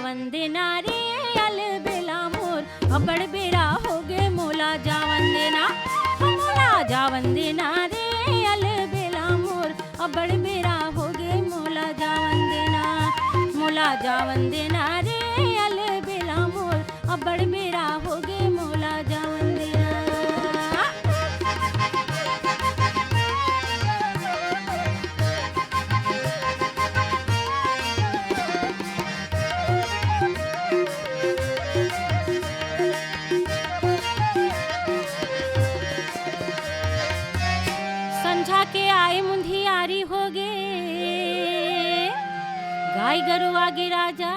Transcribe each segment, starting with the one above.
जावन देना रे अल बेला मोर अबड़ बेरा हो गे मोला जावन देना मोला जावन देना रे अल बेला मोर अबड़ बेरा हो गे मोला जावन देना मोला जावन देना रे अल बेला मोर अबड़ बेरा हो गे मोला जावन देना। संझा के आए मुंधियारी हो गे गाय गरु आगे राजा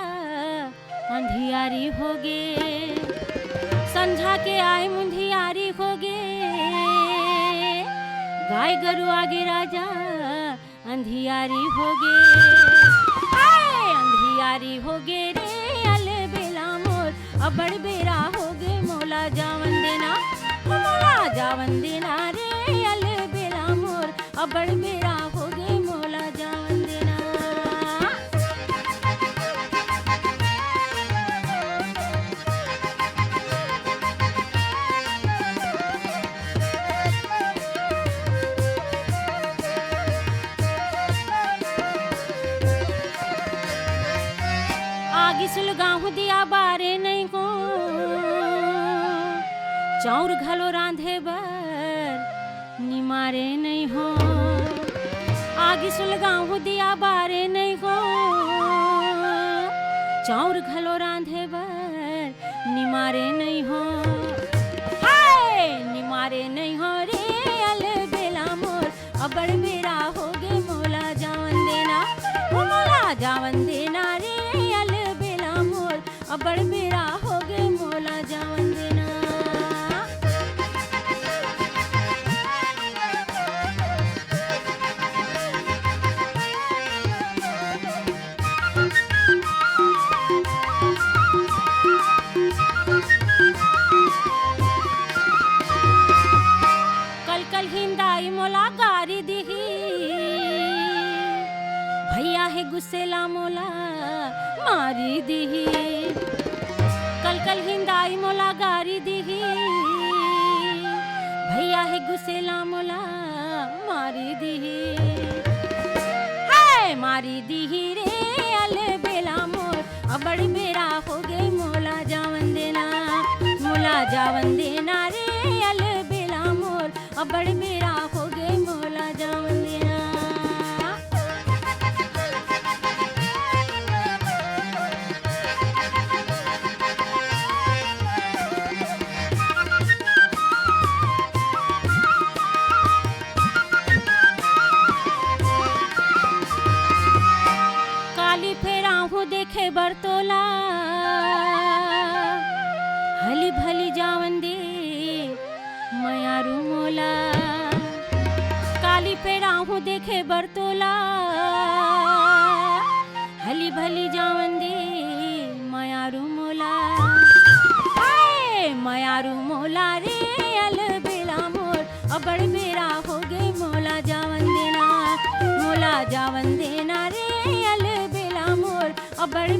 अंधियारी हो गे संझा के आए मुंधियारी हो गे गाय गरु आगे राजा अंधियारी हो गे अंधियारी हो गे रे अल बेला मोर अबड़ बेरा हो गे मोला जावन देना मोला जावन देना रे अल बेला मोर अबड़ बेरा हो गे मोला जावन देना। आगे सुलगाहू दिया बारे नहीं को चाउर घलो रांधे बर निमारे नहीं हो आगे सुलगाहू दिया बारे नहीं को चाउर घलो रांधे बर निमारे नहीं हो हाय निमारे नहीं हो रे अल बेला मोर अबड़ बेरा हो गे मोला जावन देना मोला जावन देना रे अल बेला मोर अबड़ बेरा हो गे मोला जावन देना। कल कल हिंदाई मोला गारी दिही भैया है गुस्सेला मोला मारी दिही कल कल हिंदाई मोला गारी दिही भैया है गुस्सेला मोला मारी दिही हाय मारी दिही रे अल बेला मोर अबड़ बेरा हो गे मोला जावन देना मोला जावन देना रे अल बेला मोर अबड़ बेरा हो गे मोला जावन देना। काली फेराहू देखे बरतोला हली भली जावन दे मयारू मोला काली फेराहू देखे बरतोला हली भली जावन दे मयारू मोला मयारू मोला रे अल बेला मोर अबड़ बेरा हो गे मोला जावन देना मोला जावन देना रे अल बेला मोर अबड़